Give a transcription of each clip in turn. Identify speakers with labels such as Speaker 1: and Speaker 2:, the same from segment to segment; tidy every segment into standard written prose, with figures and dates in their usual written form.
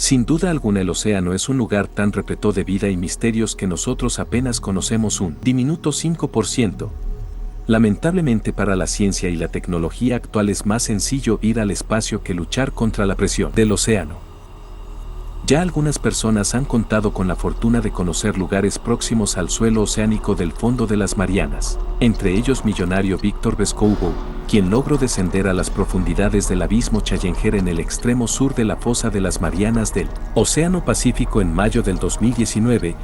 Speaker 1: Sin duda alguna el océano es un lugar tan repleto de vida y misterios que nosotros apenas conocemos un diminuto 5%. Lamentablemente para la ciencia y la tecnología actual es más sencillo ir al espacio que luchar contra la presión del océano. Ya algunas personas han contado con la fortuna de conocer lugares próximos al suelo oceánico del fondo de las Marianas, entre ellos millonario Víctor Vescovo, quien logró descender a las profundidades del abismo Challenger en el extremo sur de la fosa de las Marianas del Océano Pacífico en mayo del 2019,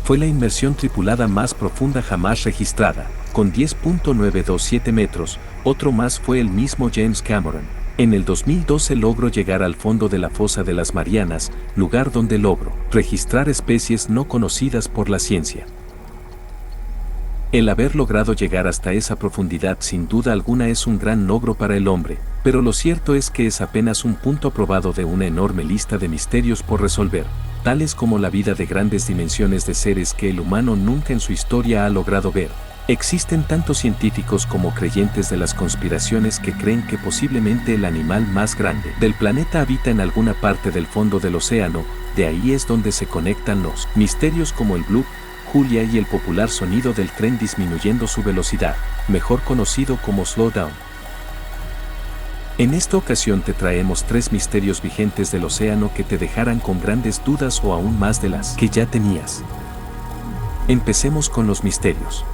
Speaker 1: fue la inmersión tripulada más profunda jamás registrada, con 10.927 metros. Otro más fue el mismo James Cameron. En el 2012 logró llegar al fondo de la fosa de las Marianas, lugar donde logró registrar especies no conocidas por la ciencia. El haber logrado llegar hasta esa profundidad sin duda alguna es un gran logro para el hombre, pero lo cierto es que es apenas un punto aprobado de una enorme lista de misterios por resolver, tales como la vida de grandes dimensiones de seres que el humano nunca en su historia ha logrado ver. Existen tanto científicos como creyentes de las conspiraciones que creen que posiblemente el animal más grande del planeta habita en alguna parte del fondo del océano. De ahí es donde se conectan los misterios como el Blue Julia y el popular sonido del tren disminuyendo su velocidad, mejor conocido como slowdown. En esta ocasión te traemos 3 misterios vigentes del océano que te dejarán con grandes dudas o aún más de las que ya tenías. Empecemos con los misterios.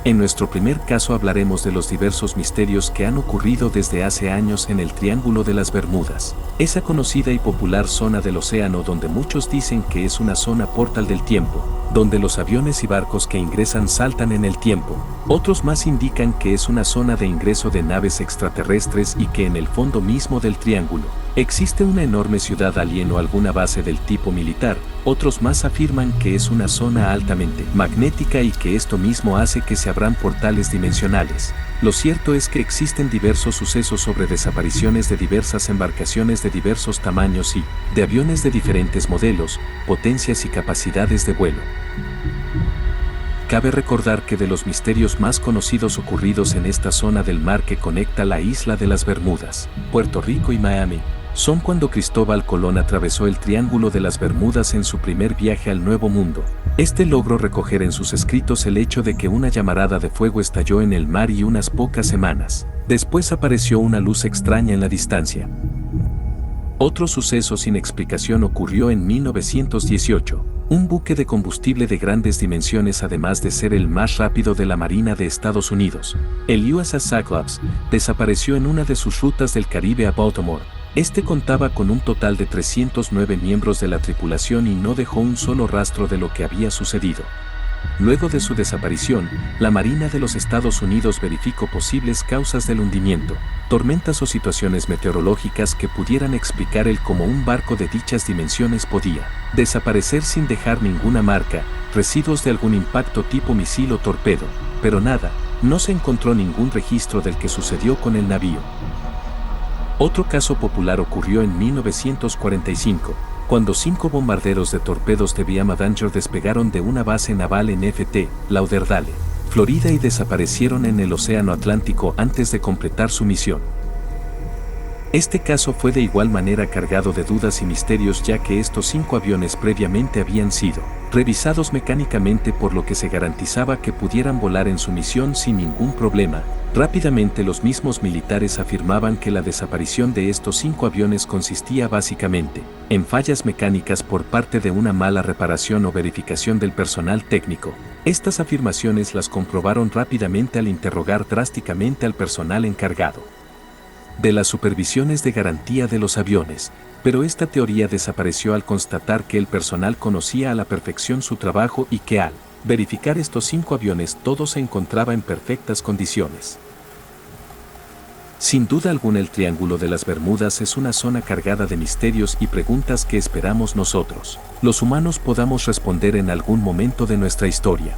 Speaker 1: En nuestro primer caso hablaremos de los diversos misterios que han ocurrido desde hace años en el Triángulo de las Bermudas, esa conocida y popular zona del océano donde muchos dicen que es una zona portal del tiempo, donde los aviones y barcos que ingresan saltan en el tiempo. Otros más indican que es una zona de ingreso de naves extraterrestres y que en el fondo mismo del triángulo existe una enorme ciudad alien o alguna base del tipo militar. Otros más afirman que es una zona altamente magnética y que esto mismo hace que se abran portales dimensionales. Lo cierto es que existen diversos sucesos sobre desapariciones de diversas embarcaciones de diversos tamaños y de aviones de diferentes modelos, potencias y capacidades de vuelo. Cabe recordar que de los misterios más conocidos ocurridos en esta zona del mar que conecta la isla de las Bermudas, Puerto Rico y Miami, son cuando Cristóbal Colón atravesó el Triángulo de las Bermudas en su primer viaje al Nuevo Mundo. Este logró recoger en sus escritos el hecho de que una llamarada de fuego estalló en el mar y unas pocas semanas después apareció una luz extraña en la distancia. Otro suceso sin explicación ocurrió en 1918. Un buque de combustible de grandes dimensiones, además de ser el más rápido de la Marina de Estados Unidos, el USS Cyclops, desapareció en una de sus rutas del Caribe a Baltimore. Este contaba con un total de 309 miembros de la tripulación y no dejó un solo rastro de lo que había sucedido. Luego de su desaparición, la Marina de los Estados Unidos verificó posibles causas del hundimiento, tormentas o situaciones meteorológicas que pudieran explicar el cómo un barco de dichas dimensiones podía desaparecer sin dejar ninguna marca, residuos de algún impacto tipo misil o torpedo, pero nada, no se encontró ningún registro del que sucedió con el navío. Otro caso popular ocurrió en 1945, cuando 5 bombarderos de torpedos de Viam Avenger despegaron de una base naval en Ft. Lauderdale, Florida y desaparecieron en el Océano Atlántico antes de completar su misión. Este caso fue de igual manera cargado de dudas y misterios, ya que estos 5 aviones previamente habían sido revisados mecánicamente, por lo que se garantizaba que pudieran volar en su misión sin ningún problema. Rápidamente los mismos militares afirmaban que la desaparición de estos 5 aviones consistía básicamente en fallas mecánicas por parte de una mala reparación o verificación del personal técnico. Estas afirmaciones las comprobaron rápidamente al interrogar drásticamente al personal encargado de las supervisiones de garantía de los aviones, pero esta teoría desapareció al constatar que el personal conocía a la perfección su trabajo y que al verificar estos 5 aviones todo se encontraba en perfectas condiciones. Sin duda alguna el Triángulo de las Bermudas es una zona cargada de misterios y preguntas que esperamos nosotros, los humanos, podamos responder en algún momento de nuestra historia.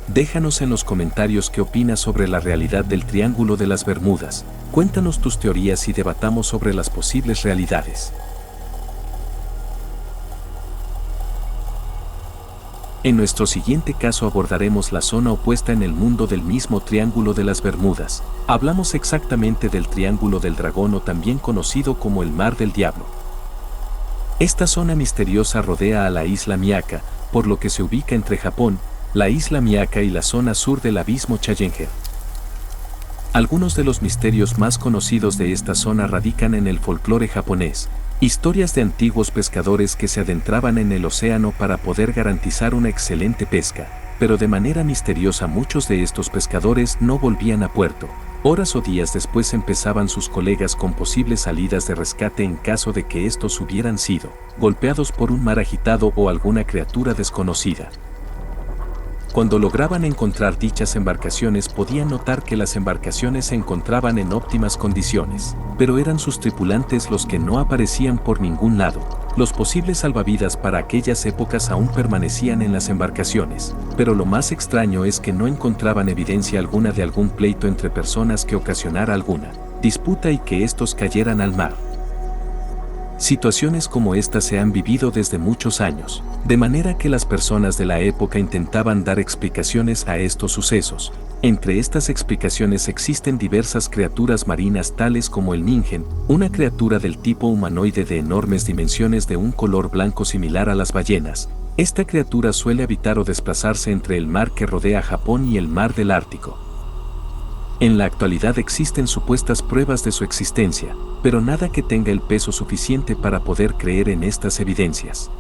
Speaker 1: Déjanos en los comentarios qué opinas sobre la realidad del Triángulo de las Bermudas. Cuéntanos tus teorías y debatamos sobre las posibles realidades. En nuestro siguiente caso abordaremos la zona opuesta en el mundo del mismo Triángulo de las Bermudas. Hablamos exactamente del Triángulo del Dragón, o también conocido como el Mar del Diablo. Esta zona misteriosa rodea a la isla Miyaka, por lo que se ubica entre Japón, la isla Miyaka y la zona sur del abismo Challenger. Algunos de los misterios más conocidos de esta zona radican en el folclore japonés. Historias de antiguos pescadores que se adentraban en el océano para poder garantizar una excelente pesca, pero de manera misteriosa muchos de estos pescadores no volvían a puerto. Horas o días después empezaban sus colegas con posibles salidas de rescate en caso de que estos hubieran sido golpeados por un mar agitado o alguna criatura desconocida. Cuando lograban encontrar dichas embarcaciones podían notar que las embarcaciones se encontraban en óptimas condiciones, pero eran sus tripulantes los que no aparecían por ningún lado. Los posibles salvavidas para aquellas épocas aún permanecían en las embarcaciones, pero lo más extraño es que no encontraban evidencia alguna de algún pleito entre personas que ocasionara alguna disputa y que estos cayeran al mar. Situaciones como esta se han vivido desde muchos años, de manera que las personas de la época intentaban dar explicaciones a estos sucesos. Entre estas explicaciones existen diversas criaturas marinas tales como el ningen, una criatura del tipo humanoide de enormes dimensiones de un color blanco similar a las ballenas. Esta criatura suele habitar o desplazarse entre el mar que rodea Japón y el mar del Ártico. En la actualidad existen supuestas pruebas de su existencia, pero nada que tenga el peso suficiente para poder creer en estas evidencias.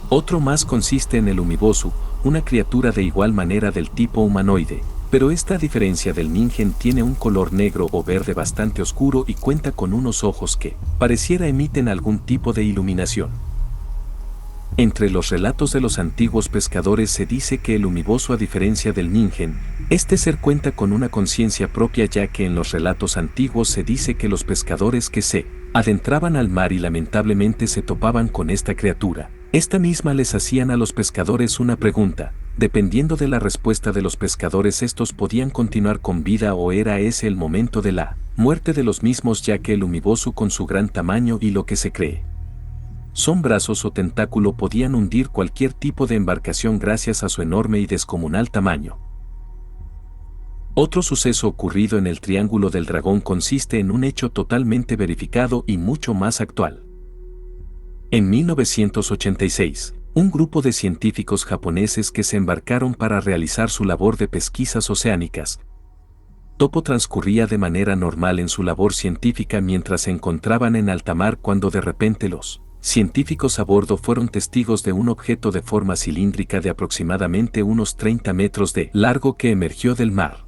Speaker 1: Otro más consiste en el umibozu, una criatura de igual manera del tipo humanoide, pero esta, a diferencia del ningen, tiene un color negro o verde bastante oscuro y cuenta con unos ojos que pareciera emiten algún tipo de iluminación. Entre los relatos de los antiguos pescadores se dice que el umibozu, a diferencia del ningen, este ser cuenta con una conciencia propia, ya que en los relatos antiguos se dice que los pescadores que se adentraban al mar y lamentablemente se topaban con esta criatura, esta misma les hacían a los pescadores una pregunta. Dependiendo de la respuesta de los pescadores, estos podían continuar con vida o era ese el momento de la muerte de los mismos, ya que el umibozu, con su gran tamaño y lo que se cree son brazos o tentáculo, podían hundir cualquier tipo de embarcación gracias a su enorme y descomunal tamaño. Otro suceso ocurrido en el Triángulo del Dragón consiste en un hecho totalmente verificado y mucho más actual. En 1986, un grupo de científicos japoneses que se embarcaron para realizar su labor de pesquisas oceánicas. Topo transcurría de manera normal en su labor científica mientras se encontraban en alta mar, cuando de repente los científicos a bordo fueron testigos de un objeto de forma cilíndrica de aproximadamente unos 30 metros de largo que emergió del mar.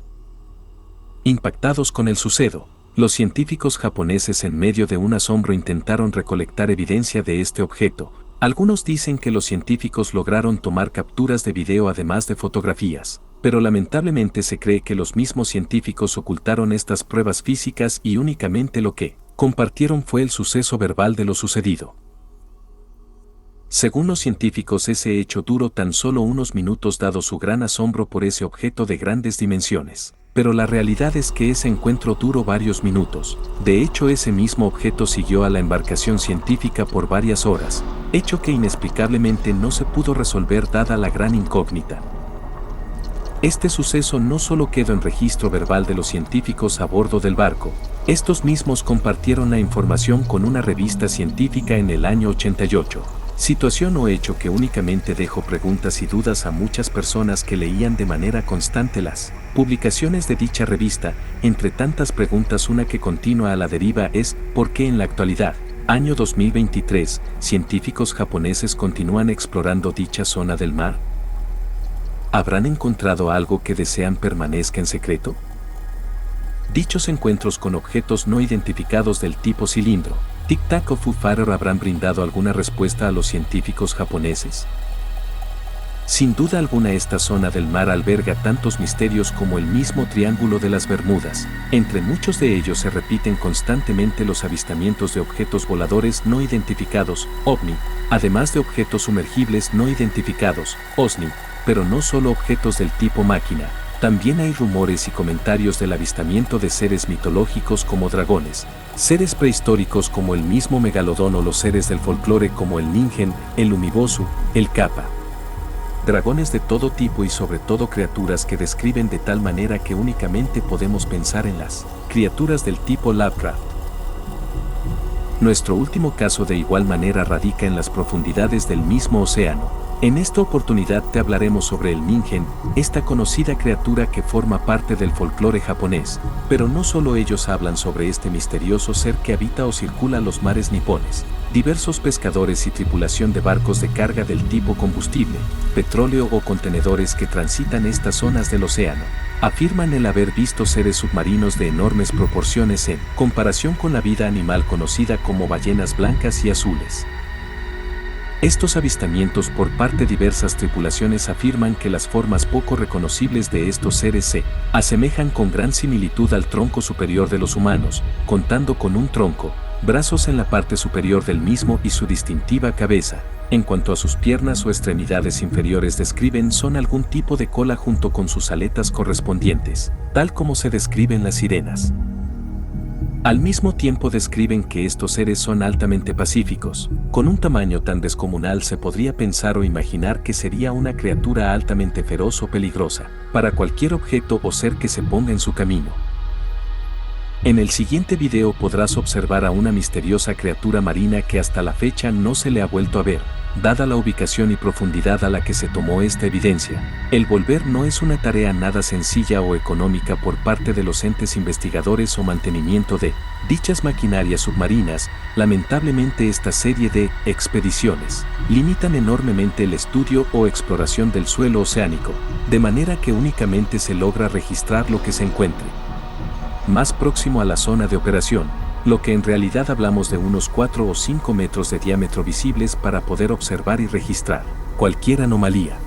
Speaker 1: Impactados con el suceso, los científicos japoneses, en medio de un asombro, intentaron recolectar evidencia de este objeto. Algunos dicen que los científicos lograron tomar capturas de video además de fotografías, pero lamentablemente se cree que los mismos científicos ocultaron estas pruebas físicas y únicamente lo que compartieron fue el suceso verbal de lo sucedido. Según los científicos, ese hecho duró tan solo unos minutos dado su gran asombro por ese objeto de grandes dimensiones. Pero la realidad es que ese encuentro duró varios minutos. De hecho, ese mismo objeto siguió a la embarcación científica por varias horas, hecho que inexplicablemente no se pudo resolver dada la gran incógnita. Este suceso no solo quedó en registro verbal de los científicos a bordo del barco, estos mismos compartieron la información con una revista científica en el año 88. Situación o hecho que únicamente dejó preguntas y dudas a muchas personas que leían de manera constante las publicaciones de dicha revista. Entre tantas preguntas, una que continúa a la deriva es: ¿por qué en la actualidad, año 2023, científicos japoneses continúan explorando dicha zona del mar? ¿Habrán encontrado algo que desean permanezca en secreto? Dichos encuentros con objetos no identificados del tipo cilindro, Tic Tac o Foo Fighter, ¿habrán brindado alguna respuesta a los científicos japoneses? Sin duda alguna, esta zona del mar alberga tantos misterios como el mismo Triángulo de las Bermudas. Entre muchos de ellos se repiten constantemente los avistamientos de objetos voladores no identificados, OVNI, además de objetos sumergibles no identificados, OSNI, pero no solo objetos del tipo máquina. También hay rumores y comentarios del avistamiento de seres mitológicos como dragones, seres prehistóricos como el mismo megalodón o los seres del folclore como el ningen, el umibozu, el kappa. dragones de todo tipo y sobre todo criaturas que describen de tal manera que únicamente podemos pensar en las criaturas del tipo Lovecraft. Nuestro último caso de igual manera radica en las profundidades del mismo océano. En esta oportunidad te hablaremos sobre el Ningen, esta conocida criatura que forma parte del folclore japonés, pero no solo ellos hablan sobre este misterioso ser que habita o circula los mares nipones. Diversos pescadores y tripulación de barcos de carga del tipo combustible, petróleo o contenedores que transitan estas zonas del océano, afirman el haber visto seres submarinos de enormes proporciones en comparación con la vida animal conocida como ballenas blancas y azules. Estos avistamientos por parte de diversas tripulaciones afirman que las formas poco reconocibles de estos seres se asemejan con gran similitud al tronco superior de los humanos, contando con un tronco, brazos en la parte superior del mismo y su distintiva cabeza. En cuanto a sus piernas o extremidades inferiores describen son algún tipo de cola junto con sus aletas correspondientes, tal como se describen las sirenas. Al mismo tiempo describen que estos seres son altamente pacíficos. Con un tamaño tan descomunal se podría pensar o imaginar que sería una criatura altamente feroz o peligrosa para cualquier objeto o ser que se ponga en su camino. En el siguiente video podrás observar a una misteriosa criatura marina que hasta la fecha no se le ha vuelto a ver, dada la ubicación y profundidad a la que se tomó esta evidencia. El volver no es una tarea nada sencilla o económica por parte de los entes investigadores o mantenimiento de dichas maquinarias submarinas. Lamentablemente esta serie de expediciones limitan enormemente el estudio o exploración del suelo oceánico, de manera que únicamente se logra registrar lo que se encuentre más próximo a la zona de operación, lo que en realidad hablamos de unos 4 o 5 metros de diámetro visibles para poder observar y registrar cualquier anomalía.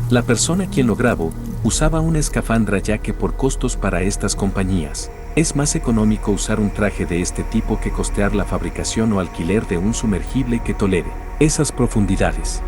Speaker 1: La persona quien lo grabó usaba una escafandra ya que por costos para estas compañías es más económico usar un traje de este tipo que costear la fabricación o alquiler de un sumergible que tolere esas profundidades.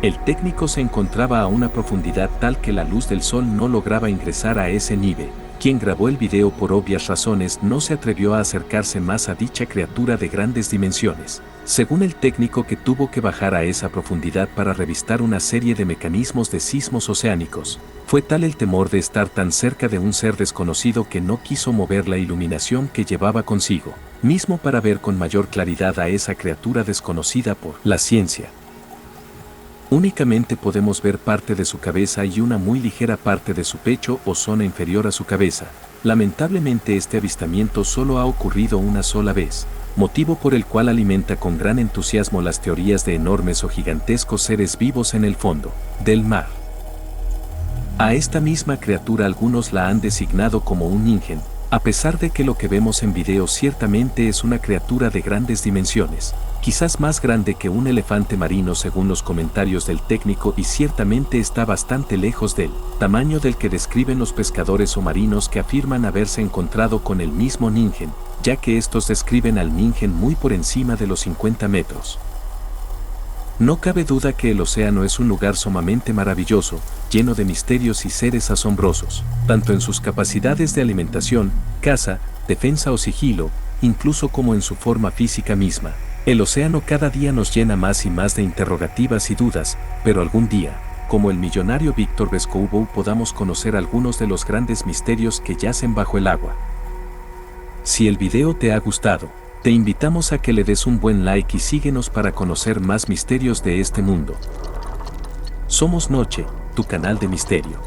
Speaker 1: El técnico se encontraba a una profundidad tal que la luz del sol no lograba ingresar a ese nivel. Quien grabó el video por obvias razones no se atrevió a acercarse más a dicha criatura de grandes dimensiones, según el técnico que tuvo que bajar a esa profundidad para revistar una serie de mecanismos de sismos oceánicos. Fue tal el temor de estar tan cerca de un ser desconocido que no quiso mover la iluminación que llevaba consigo, mismo para ver con mayor claridad a esa criatura desconocida por la ciencia. Únicamente podemos ver parte de su cabeza y una muy ligera parte de su pecho o zona inferior a su cabeza. Lamentablemente este avistamiento solo ha ocurrido una sola vez, motivo por el cual alimenta con gran entusiasmo las teorías de enormes o gigantescos seres vivos en el fondo del mar. A esta misma criatura algunos la han designado como un Ningen, a pesar de que lo que vemos en video ciertamente es una criatura de grandes dimensiones, quizás más grande que un elefante marino según los comentarios del técnico y ciertamente está bastante lejos del tamaño del que describen los pescadores o marinos que afirman haberse encontrado con el mismo Ningen, ya que estos describen al Ningen muy por encima de los 50 metros. No cabe duda que el océano es un lugar sumamente maravilloso, lleno de misterios y seres asombrosos, tanto en sus capacidades de alimentación, caza, defensa o sigilo, incluso como en su forma física misma. El océano cada día nos llena más y más de interrogativas y dudas, pero algún día, como el millonario Víctor Vescovo, podamos conocer algunos de los grandes misterios que yacen bajo el agua. Si el video te ha gustado, te invitamos a que le des un buen like y síguenos para conocer más misterios de este mundo. Somos Noche, tu canal de misterio.